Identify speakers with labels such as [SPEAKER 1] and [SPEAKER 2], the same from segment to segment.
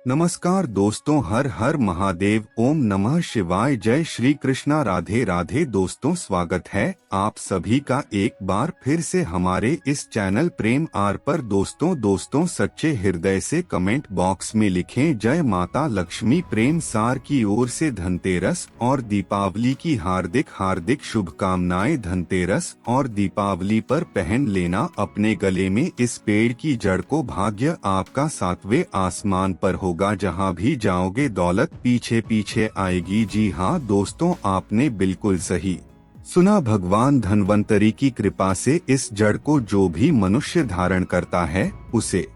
[SPEAKER 1] नमस्कार दोस्तों, हर हर महादेव, ओम नमः शिवाय, जय श्री कृष्णा, राधे राधे। दोस्तों, स्वागत है आप सभी का एक बार फिर से हमारे इस चैनल प्रेम आर पर। दोस्तों सच्चे हृदय से कमेंट बॉक्स में लिखें जय माता लक्ष्मी। प्रेम सार की ओर से धनतेरस और दीपावली की हार्दिक हार्दिक शुभकामनाएं। धनतेरस और दीपावली पर पहन लेना अपने गले में इस पेड़ की जड़ को। भाग्य आपका सातवें आसमान पर होगा, जहां भी जाओगे दौलत पीछे पीछे आएगी। जी हाँ दोस्तों, आपने बिल्कुल सही सुना। भगवान धन्वंतरी की कृपा से इस जड़ को जो भी मनुष्य धारण करता है उसे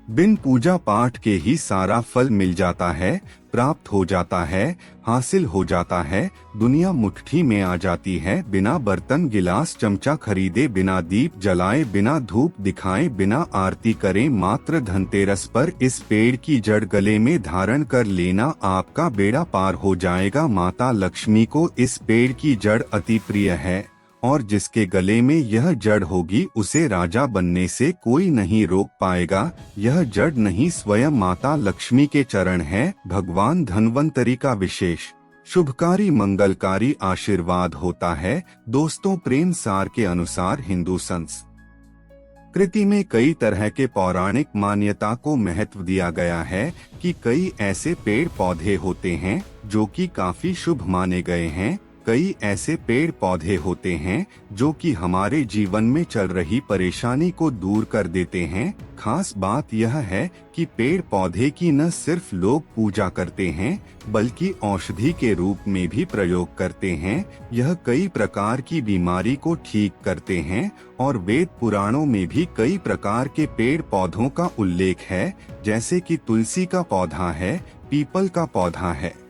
[SPEAKER 1] बिन पूजा पाठ के ही सारा फल मिल जाता है, प्राप्त हो जाता है, हासिल हो जाता है। दुनिया मुट्ठी में आ जाती है। बिना बर्तन गिलास चमचा खरीदे, बिना दीप जलाए, बिना धूप दिखाए, बिना आरती करे, मात्र धनतेरस पर इस पेड़ की जड़ गले में धारण कर लेना, आपका बेड़ा पार हो जाएगा। माता लक्ष्मी को इस पेड़ की जड़ अति प्रिय है और जिसके गले में यह जड़ होगी उसे राजा बनने से कोई नहीं रोक पाएगा। यह जड़ नहीं, स्वयं माता लक्ष्मी के चरण है। भगवान धन्वंतरी का विशेष शुभकारी मंगलकारी आशीर्वाद होता है। दोस्तों, प्रेम सार के अनुसार हिंदू संस्कृति में कई तरह के पौराणिक मान्यता को महत्व दिया गया है कि कई ऐसे पेड़ पौधे होते हैं जो कि काफी शुभ माने गए हैं। कई ऐसे पेड़ पौधे होते हैं जो कि हमारे जीवन में चल रही परेशानी को दूर कर देते हैं। खास बात यह है कि पेड़ पौधे की न सिर्फ लोग पूजा करते हैं बल्कि औषधि के रूप में भी प्रयोग करते हैं। यह कई प्रकार की बीमारी को ठीक करते हैं और वेद पुराणों में भी कई प्रकार के पेड़ पौधों का उल्लेख है, जैसे कि तुलसी का पौधा है, पीपल का पौधा है।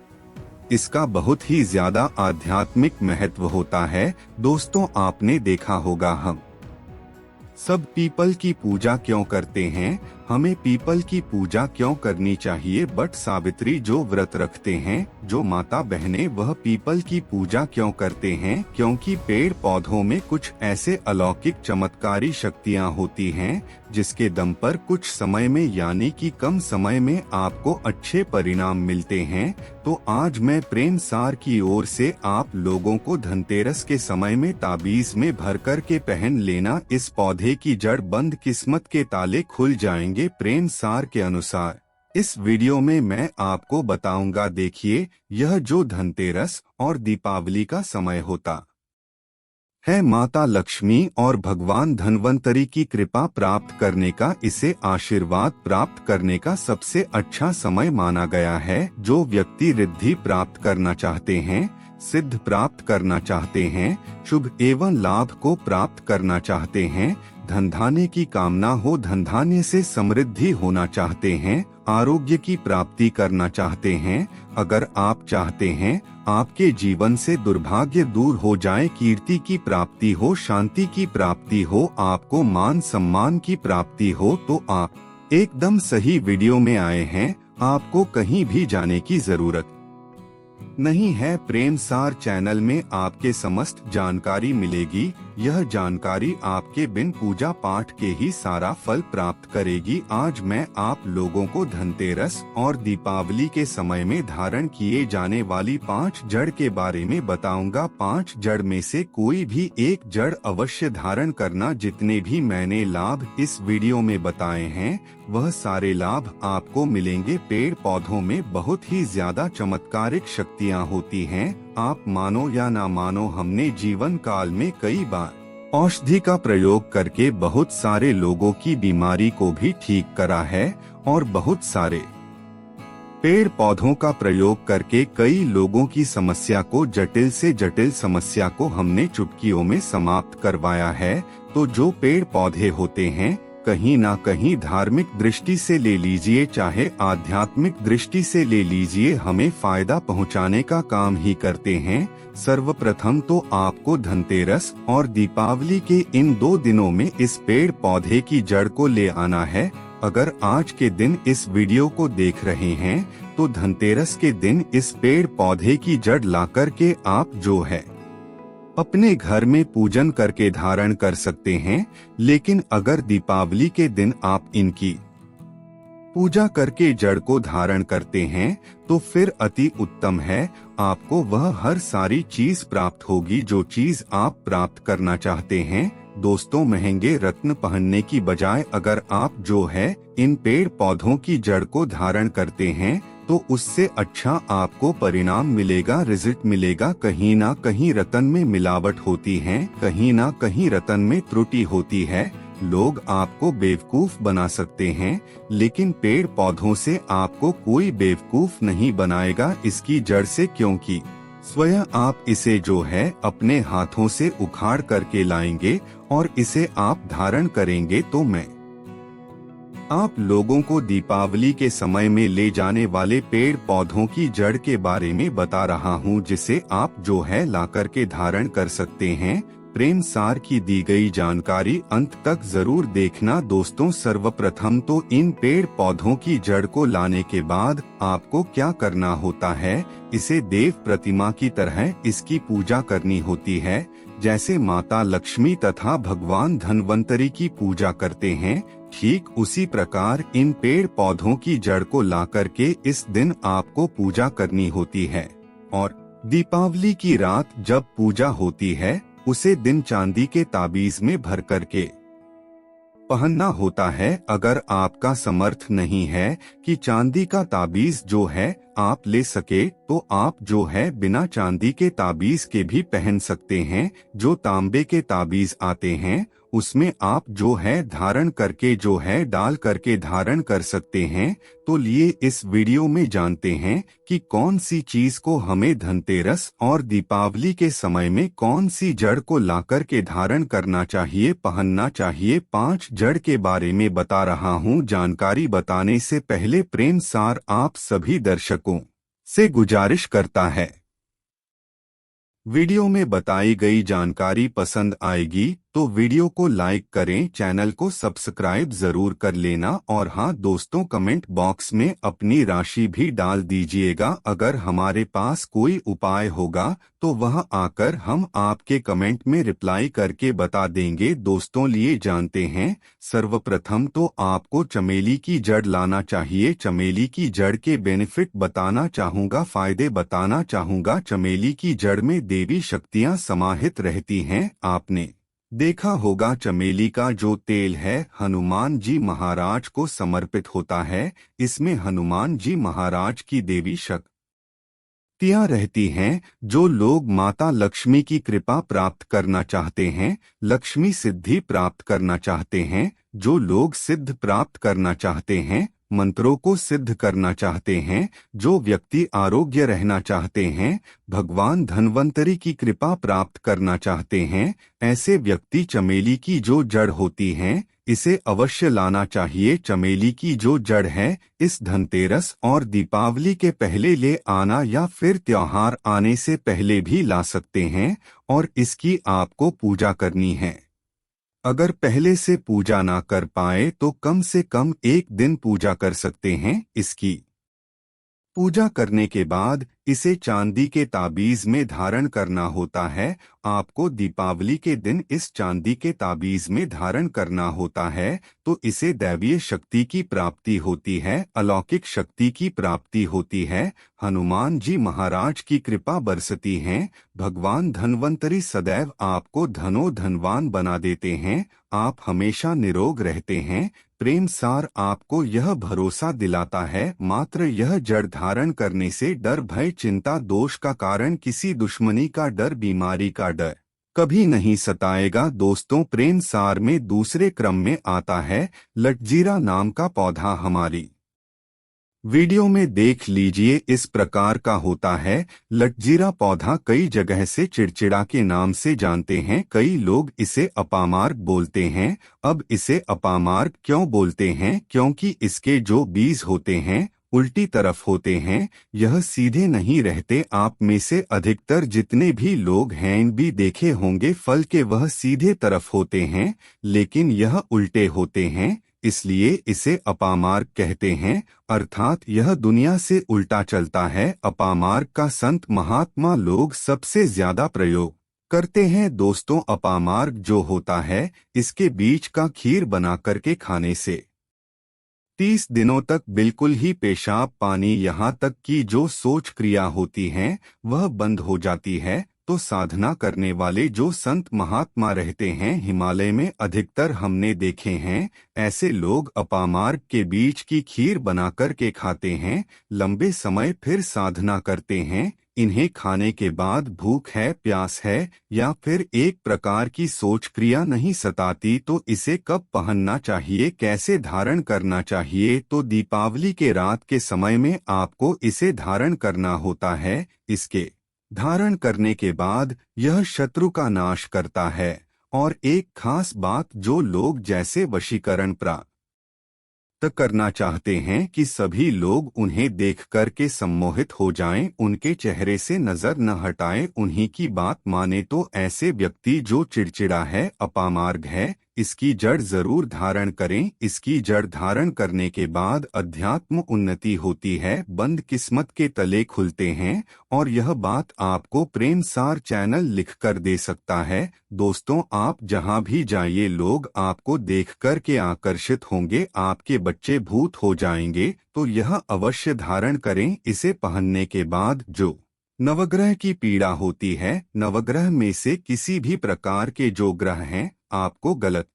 [SPEAKER 1] इसका बहुत ही ज्यादा आध्यात्मिक महत्व होता है। दोस्तों, आपने देखा होगा हम सब पीपल की पूजा क्यों करते हैं, हमें पीपल की पूजा क्यों करनी चाहिए। बट सावित्री जो व्रत रखते हैं, जो माता बहनें, वह पीपल की पूजा क्यों करते हैं? क्योंकि पेड़ पौधों में कुछ ऐसे अलौकिक चमत्कारी शक्तियां होती हैं जिसके दम पर कुछ समय में यानी कि कम समय में आपको अच्छे परिणाम मिलते हैं। तो आज मैं प्रेम सार की ओर से आप लोगों को धनतेरस के समय में ताबीज में भर कर के पहन लेना। इस पौधे की जड़ बंद, किस्मत के ताले खुल जाएंगे। प्रेम सार के अनुसार इस वीडियो में मैं आपको बताऊंगा। देखिए, यह जो धनतेरस और दीपावली का समय होता है, माता लक्ष्मी और भगवान धन्वंतरी की कृपा प्राप्त करने का, इसे आशीर्वाद प्राप्त करने का सबसे अच्छा समय माना गया है। जो व्यक्ति रिद्धि प्राप्त करना चाहते हैं, सिद्ध प्राप्त करना चाहते हैं, शुभ एवं लाभ को प्राप्त करना चाहते हैं, धनधान्य की कामना हो, धनधान्य से समृद्धि होना चाहते हैं, आरोग्य की प्राप्ति करना चाहते हैं, अगर आप चाहते हैं आपके जीवन से दुर्भाग्य दूर हो जाए, कीर्ति की प्राप्ति हो, शांति की प्राप्ति हो, आपको मान सम्मान की प्राप्ति हो, तो आप एकदम सही वीडियो में आए हैं। आपको कहीं भी जाने की जरूरत नहीं है। प्रेम सार चैनल में आपके समस्त जानकारी मिलेगी। यह जानकारी आपके बिन पूजा पाठ के ही सारा फल प्राप्त करेगी। आज मैं आप लोगों को धनतेरस और दीपावली के समय में धारण किए जाने वाली 5 जड़ के बारे में बताऊंगा। 5 जड़ में से कोई भी एक जड़ अवश्य धारण करना। जितने भी मैंने लाभ इस वीडियो में बताए हैं वह सारे लाभ आपको मिलेंगे। पेड़ पौधों में बहुत ही ज्यादा चमत्कारिक शक्तियाँ होती हैं। आप मानो या ना मानो, हमने जीवन काल में कई बार औषधि का प्रयोग करके बहुत सारे लोगों की बीमारी को भी ठीक करा है और बहुत सारे पेड़ पौधों का प्रयोग करके कई लोगों की समस्या को, जटिल से जटिल समस्या को हमने चुटकियों में समाप्त करवाया है। तो जो पेड़ पौधे होते हैं, कहीं ना कहीं धार्मिक दृष्टि से ले लीजिए चाहे आध्यात्मिक दृष्टि से ले लीजिए, हमें फायदा पहुंचाने का काम ही करते हैं। सर्वप्रथम तो आपको धनतेरस और दीपावली के इन 2 दिनों में इस पेड़ पौधे की जड़ को ले आना है। अगर आज के दिन इस वीडियो को देख रहे हैं तो धनतेरस के दिन इस पेड़ पौधे की जड़ लाकर के आप जो है अपने घर में पूजन करके धारण कर सकते हैं। लेकिन अगर दीपावली के दिन आप इनकी पूजा करके जड़ को धारण करते हैं तो फिर अति उत्तम है। आपको वह हर सारी चीज प्राप्त होगी जो चीज आप प्राप्त करना चाहते हैं। दोस्तों, महंगे रत्न पहनने की बजाय अगर आप जो है इन पेड़ पौधों की जड़ को धारण करते हैं तो उससे अच्छा आपको परिणाम मिलेगा, रिजल्ट मिलेगा। कहीं ना कहीं रतन में मिलावट होती है, कहीं ना कहीं रतन में त्रुटि होती है। लोग आपको बेवकूफ बना सकते हैं, लेकिन पेड़ पौधों से आपको कोई बेवकूफ नहीं बनाएगा इसकी जड़ से, क्योंकि स्वयं आप इसे जो है अपने हाथों से उखाड़ करके लाएंगे और इसे आप धारण करेंगे। तो मैं आप लोगों को दीपावली के समय में ले जाने वाले पेड़ पौधों की जड़ के बारे में बता रहा हूं, जिसे आप जो है ला करके धारण कर सकते हैं। प्रेम सार की दी गई जानकारी अंत तक जरूर देखना दोस्तों। सर्वप्रथम तो इन पेड़ पौधों की जड़ को लाने के बाद आपको क्या करना होता है, इसे देव प्रतिमा की तरह इसकी पूजा करनी होती है। जैसे माता लक्ष्मी तथा भगवान धन्वंतरी की पूजा करते हैं, ठीक उसी प्रकार इन पेड़ पौधों की जड़ को ला करके इस दिन आपको पूजा करनी होती है। और दीपावली की रात जब पूजा होती है उसे दिन चांदी के ताबीज में भर करके पहनना होता है। अगर आपका समर्थ नहीं है कि चांदी का ताबीज जो है आप ले सके तो आप जो है बिना चांदी के ताबीज के भी पहन सकते हैं। जो तांबे के ताबीज आते हैं उसमें आप जो है धारण करके जो है डाल करके धारण कर सकते हैं। तो लिए इस वीडियो में जानते हैं कि कौन सी चीज को हमें धनतेरस और दीपावली के समय में कौन सी जड़ को लाकर के धारण करना चाहिए, पहनना चाहिए। 5 जड़ के बारे में बता रहा हूँ। जानकारी बताने से पहले प्रेम सार आप सभी दर्शकों से गुजारिश करता है, वीडियो में बताई गई जानकारी पसंद आएगी तो वीडियो को लाइक करें, चैनल को सब्सक्राइब जरूर कर लेना। और हाँ दोस्तों, कमेंट बॉक्स में अपनी राशि भी डाल दीजिएगा। अगर हमारे पास कोई उपाय होगा तो वह आकर हम आपके कमेंट में रिप्लाई करके बता देंगे। दोस्तों, लिए जानते हैं। सर्वप्रथम तो आपको चमेली की जड़ लाना चाहिए। चमेली की जड़ के बेनिफिट बताना चाहूँगा, फायदे बताना चाहूँगा। चमेली की जड़ में देवी शक्तियाँ समाहित रहती हैं। आपने देखा होगा चमेली का जो तेल है हनुमान जी महाराज को समर्पित होता है। इसमें हनुमान जी महाराज की देवी शक्तियाँ रहती हैं। जो लोग माता लक्ष्मी की कृपा प्राप्त करना चाहते हैं, लक्ष्मी सिद्धि प्राप्त करना चाहते हैं, जो लोग सिद्ध प्राप्त करना चाहते हैं, मंत्रों को सिद्ध करना चाहते हैं, जो व्यक्ति आरोग्य रहना चाहते हैं, भगवान धन्वंतरी की कृपा प्राप्त करना चाहते हैं, ऐसे व्यक्ति चमेली की जो जड़ होती हैं इसे अवश्य लाना चाहिए। चमेली की जो जड़ है इस धनतेरस और दीपावली के पहले ले आना या फिर त्योहार आने से पहले भी ला सकते हैं और इसकी आपको पूजा करनी है। अगर पहले से पूजा ना कर पाए तो कम से कम एक दिन पूजा कर सकते हैं। इसकी पूजा करने के बाद इसे चांदी के ताबीज में धारण करना होता है। आपको दीपावली के दिन इस चांदी के ताबीज में धारण करना होता है तो इसे दैवीय शक्ति की प्राप्ति होती है, अलौकिक शक्ति की प्राप्ति होती है। हनुमान जी महाराज की कृपा बरसती है। भगवान धन्वंतरी सदैव आपको धनो धनवान बना देते हैं। आप हमेशा निरोग रहते हैं। प्रेम सार आपको यह भरोसा दिलाता है, मात्र यह जड़ धारण करने से डर, भय, चिंता, दोष का कारण, किसी दुश्मनी का डर, बीमारी का डर कभी नहीं सताएगा। दोस्तों, प्रेम सार में दूसरे क्रम में आता है लटजीरा नाम का पौधा। हमारी वीडियो में देख लीजिए, इस प्रकार का होता है। लटजीरा पौधा कई जगह से चिड़चिड़ा के नाम से जानते हैं। कई लोग इसे अपामार्ग बोलते हैं। अब इसे अपामार्ग क्यों बोलते हैं? क्योंकि इसके जो बीज होते हैं उल्टी तरफ होते हैं, यह सीधे नहीं रहते। आप में से अधिकतर जितने भी लोग हैं भी देखे होंगे फल के वह सीधे तरफ होते हैं, लेकिन यह उल्टे होते हैं, इसलिए इसे अपामार्ग कहते हैं। अर्थात यह दुनिया से उल्टा चलता है। अपामार्ग का संत महात्मा लोग सबसे ज्यादा प्रयोग करते हैं। दोस्तों, अपामार्ग जो होता है इसके बीज का खीर बना करके खाने से 30 दिनों तक बिल्कुल ही पेशाब पानी यहाँ तक कि जो सोच क्रिया होती हैं वह बंद हो जाती है। तो साधना करने वाले जो संत महात्मा रहते हैं हिमालय में अधिकतर हमने देखे हैं, ऐसे लोग अपामार्ग के बीज की खीर बनाकर के खाते हैं, लंबे समय फिर साधना करते हैं। इन्हें खाने के बाद भूख है, प्यास है या फिर एक प्रकार की सोच क्रिया नहीं सताती तो इसे कब पहनना चाहिए, कैसे धारण करना चाहिए? तो दीपावली के रात के समय में आपको इसे धारण करना होता है। इसके धारण करने के बाद यह शत्रु का नाश करता है। और एक खास बात, जो लोग जैसे वशीकरण प्राप्त करना चाहते हैं कि सभी लोग उन्हें देख कर के सम्मोहित हो जाएं, उनके चेहरे से नजर न हटाएं, उन्हीं की बात माने, तो ऐसे व्यक्ति जो चिड़चिड़ा है, अपामार्ग है, इसकी जड़ जरूर धारण करें। इसकी जड़ धारण करने के बाद अध्यात्म उन्नति होती है, बंद किस्मत के तले खुलते हैं। और यह बात आपको प्रेम सार चैनल लिख कर दे सकता है। दोस्तों, आप जहां भी जाइए लोग आपको देख कर के आकर्षित होंगे, आपके बच्चे भूत हो जाएंगे। तो यह अवश्य धारण करें। इसे पहनने के बाद जो नवग्रह की पीड़ा होती है, नवग्रह में से किसी भी प्रकार के जो ग्रह हैं आपको गलत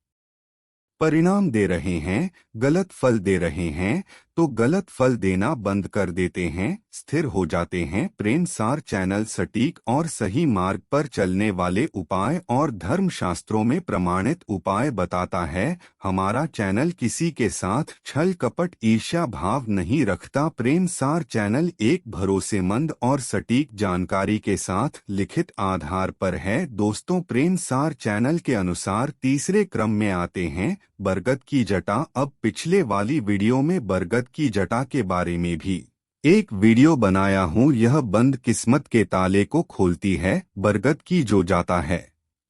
[SPEAKER 1] परिणाम दे रहे हैं, गलत फल दे रहे हैं, तो गलत फल देना बंद कर देते हैं, स्थिर हो जाते हैं। प्रेम सार चैनल सटीक और सही मार्ग पर चलने वाले उपाय और धर्म शास्त्रों में प्रमाणित उपाय बताता है। हमारा चैनल किसी के साथ छल कपट ईर्ष्या भाव नहीं रखता। प्रेम सार चैनल एक भरोसेमंद और सटीक जानकारी के साथ लिखित आधार पर है। दोस्तों, प्रेम सार चैनल के अनुसार तीसरे क्रम में आते हैं बरगद की जटा। अब पिछले वाली वीडियो में बरगद की जटा के बारे में भी एक वीडियो बनाया हूँ। यह बंद किस्मत के ताले को खोलती है। बरगद की जो जाता है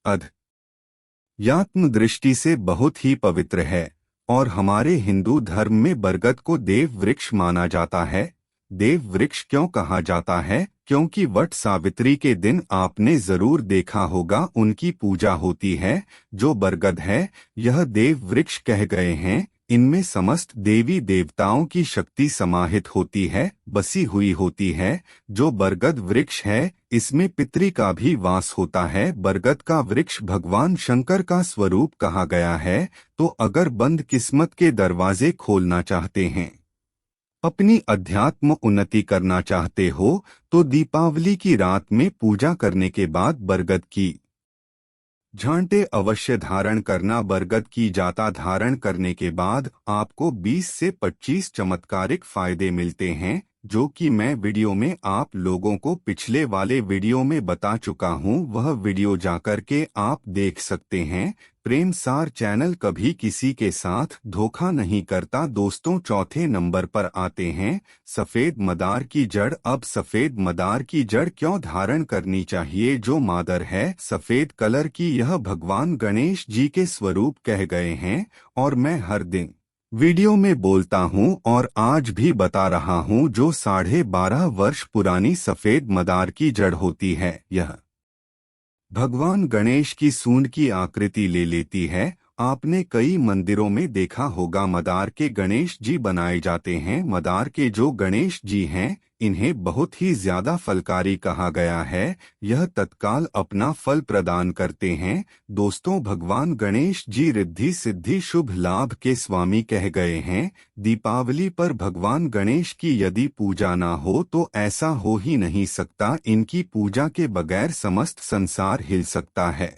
[SPEAKER 1] अध्यात्म दृष्टि से बहुत ही पवित्र है और हमारे हिंदू धर्म में बरगद को देव वृक्ष माना जाता है। देव वृक्ष क्यों कहा जाता है? क्योंकि वट सावित्री के दिन आपने जरूर देखा होगा उनकी पूजा होती है। जो बरगद है यह देव वृक्ष कह गए हैं। इनमें समस्त देवी देवताओं की शक्ति समाहित होती है, बसी हुई होती है। जो बरगद वृक्ष है इसमें पितरी का भी वास होता है। बरगद का वृक्ष भगवान शंकर का स्वरूप कहा गया है। तो अगर बंद किस्मत के दरवाजे खोलना चाहते हैं, अपनी अध्यात्म उन्नति करना चाहते हो, तो दीपावली की रात में पूजा करने के बाद बरगद की झांटे अवश्य धारण करना। बरगद की जाता धारण करने के बाद आपको 20 से 25 चमत्कारिक फायदे मिलते हैं, जो कि मैं वीडियो में आप लोगों को पिछले वाले वीडियो में बता चुका हूं। वह वीडियो जाकर के आप देख सकते हैं। प्रेम सार चैनल कभी किसी के साथ धोखा नहीं करता। दोस्तों, चौथे नंबर पर आते हैं सफेद मदार की जड़। अब सफेद मदार की जड़ क्यों धारण करनी चाहिए? जो मादर है सफेद कलर की, यह भगवान गणेश जी के स्वरूप कह गए हैं। और मैं हर दिन वीडियो में बोलता हूं और आज भी बता रहा हूं, जो 12.5 वर्ष पुरानी सफेद मदार की जड़ होती है, यह भगवान गणेश की सूंड की आकृति ले लेती है। आपने कई मंदिरों में देखा होगा मदार के गणेश जी बनाए जाते हैं। मदार के जो गणेश जी हैं इन्हें बहुत ही ज्यादा फलकारी कहा गया है। यह तत्काल अपना फल प्रदान करते हैं। दोस्तों, भगवान गणेश जी रिद्धि सिद्धि शुभ लाभ के स्वामी कह गए हैं। दीपावली पर भगवान गणेश की यदि पूजा ना हो तो ऐसा हो ही नहीं सकता। इनकी पूजा के बगैर समस्त संसार हिल सकता है।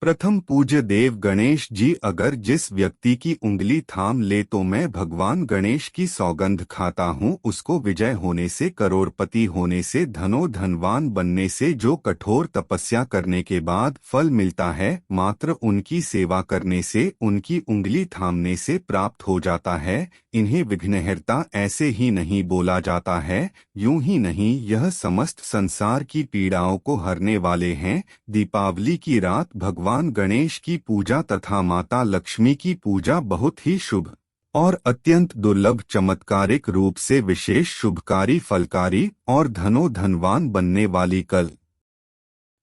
[SPEAKER 1] प्रथम पूज्य देव गणेश जी, अगर जिस व्यक्ति की उंगली थाम ले तो मैं भगवान गणेश की सौगंध खाता हूँ, उसको विजय होने से, करोड़पति होने से, धनवान बनने से, जो कठोर तपस्या करने के बाद फल मिलता है, मात्र उनकी सेवा करने से, उनकी उंगली थामने से प्राप्त हो जाता है। इन्हें विघ्नहर्ता ऐसे ही नहीं बोला जाता है, यूं ही नहीं, यह समस्त संसार की पीड़ाओं को हरने वाले हैं। दीपावली की रात भगवान गणेश की पूजा तथा माता लक्ष्मी की पूजा बहुत ही शुभ और अत्यंत दुर्लभ चमत्कारिक रूप से विशेष शुभकारी फलकारी और धनवान बनने वाली कल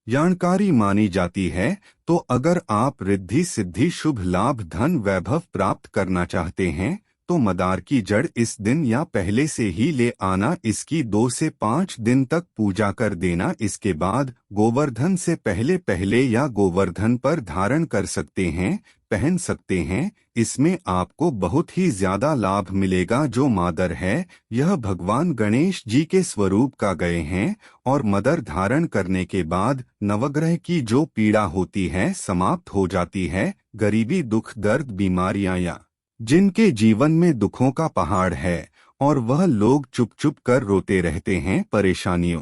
[SPEAKER 1] जानकारी मानी जाती है। तो अगर आप रिद्धि सिद्धि शुभ लाभ धन वैभव प्राप्त करना चाहते हैं तो मदार की जड़ इस दिन या पहले से ही ले आना। इसकी 2 से 5 दिन तक पूजा कर देना। इसके बाद गोवर्धन से पहले पहले या गोवर्धन पर धारण कर सकते हैं, पहन सकते हैं। इसमें आपको बहुत ही ज्यादा लाभ मिलेगा। जो मादर है यह भगवान गणेश जी के स्वरूप का गए हैं और मदर धारण करने के बाद नवग्रह की जो पीड़ा होती है समाप्त हो जाती है। गरीबी दुख दर्द बीमारियां या जिनके जीवन में दुखों का पहाड़ है और वह लोग चुप चुप कर रोते रहते हैं, परेशानियों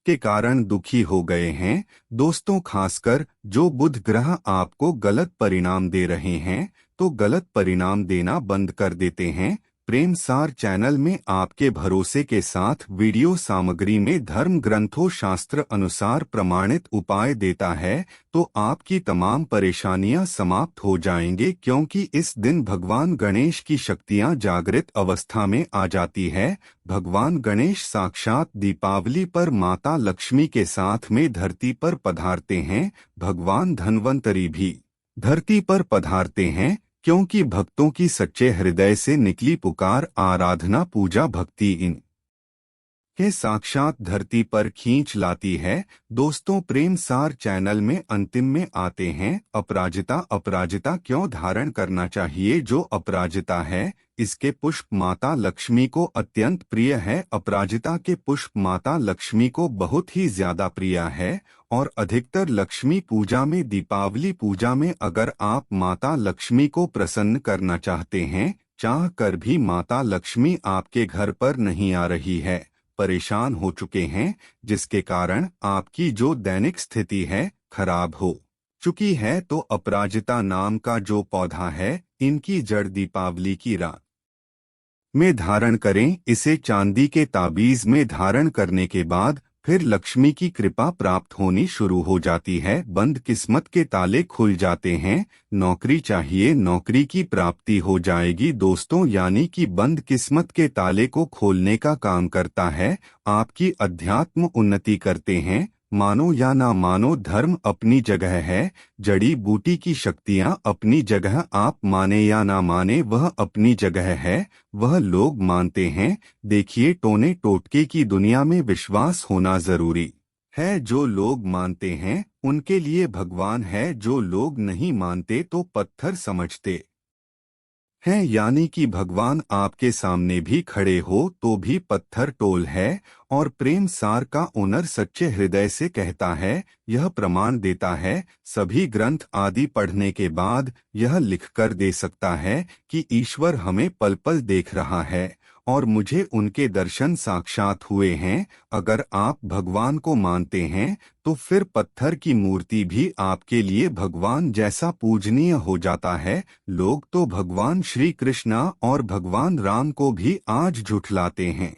[SPEAKER 1] के कारण दुखी हो गए हैं। दोस्तों, खासकर जो बुध ग्रह आपको गलत परिणाम दे रहे हैं तो गलत परिणाम देना बंद कर देते हैं। प्रेम सार चैनल में आपके भरोसे के साथ वीडियो सामग्री में धर्म ग्रंथों शास्त्र अनुसार प्रमाणित उपाय देता है तो आपकी तमाम परेशानियां समाप्त हो जाएंगे, क्योंकि इस दिन भगवान गणेश की शक्तियां जागृत अवस्था में आ जाती है। भगवान गणेश साक्षात दीपावली पर माता लक्ष्मी के साथ में धरती पर पधारते हैं। भगवान धन्वंतरी भी धरती पर पधारते हैं, क्योंकि भक्तों की सच्चे हृदय से निकली पुकार आराधना पूजा भक्ति इन के साक्षात धरती पर खींच लाती है। दोस्तों, प्रेम सार चैनल में अंतिम में आते हैं अपराजिता। अपराजिता क्यों धारण करना चाहिए? जो अपराजिता है इसके पुष्प माता लक्ष्मी को अत्यंत प्रिय है। अपराजिता के पुष्प माता लक्ष्मी को बहुत ही ज्यादा प्रिय है और अधिकतर लक्ष्मी पूजा में दीपावली पूजा में अगर आप माता लक्ष्मी को प्रसन्न करना चाहते हैं, चाह कर भी माता लक्ष्मी आपके घर पर नहीं आ रही है, परेशान हो चुके हैं, जिसके कारण आपकी जो दैनिक स्थिति है खराब हो चुकी है, तो अपराजिता नाम का जो पौधा है इनकी जड़ दीपावली की रात में धारण करें। इसे चांदी के ताबीज में धारण करने के बाद फिर लक्ष्मी की कृपा प्राप्त होनी शुरू हो जाती है। बंद किस्मत के ताले खुल जाते हैं। नौकरी चाहिए, नौकरी की प्राप्ति हो जाएगी। दोस्तों, यानी कि बंद किस्मत के ताले को खोलने का काम करता है। आपकी अध्यात्म उन्नति करते हैं। मानो या ना मानो, धर्म अपनी जगह है, जड़ी बूटी की शक्तियां अपनी जगह, आप माने या ना माने वह अपनी जगह है, वह लोग मानते हैं। देखिए, टोने टोटके की दुनिया में विश्वास होना जरूरी है। जो लोग मानते हैं उनके लिए भगवान है, जो लोग नहीं मानते तो पत्थर समझते हैं। यानी कि भगवान आपके सामने भी खड़े हो तो भी पत्थर टोल है। और प्रेम सार का ओनर सच्चे हृदय से कहता है, यह प्रमाण देता है, सभी ग्रंथ आदि पढ़ने के बाद यह लिखकर दे सकता है कि ईश्वर हमें पल पल देख रहा है और मुझे उनके दर्शन साक्षात हुए हैं। अगर आप भगवान को मानते हैं तो फिर पत्थर की मूर्ति भी आपके लिए भगवान जैसा पूजनीय हो जाता है। लोग तो भगवान श्री कृष्णा और भगवान राम को भी आज झुठलाते हैं।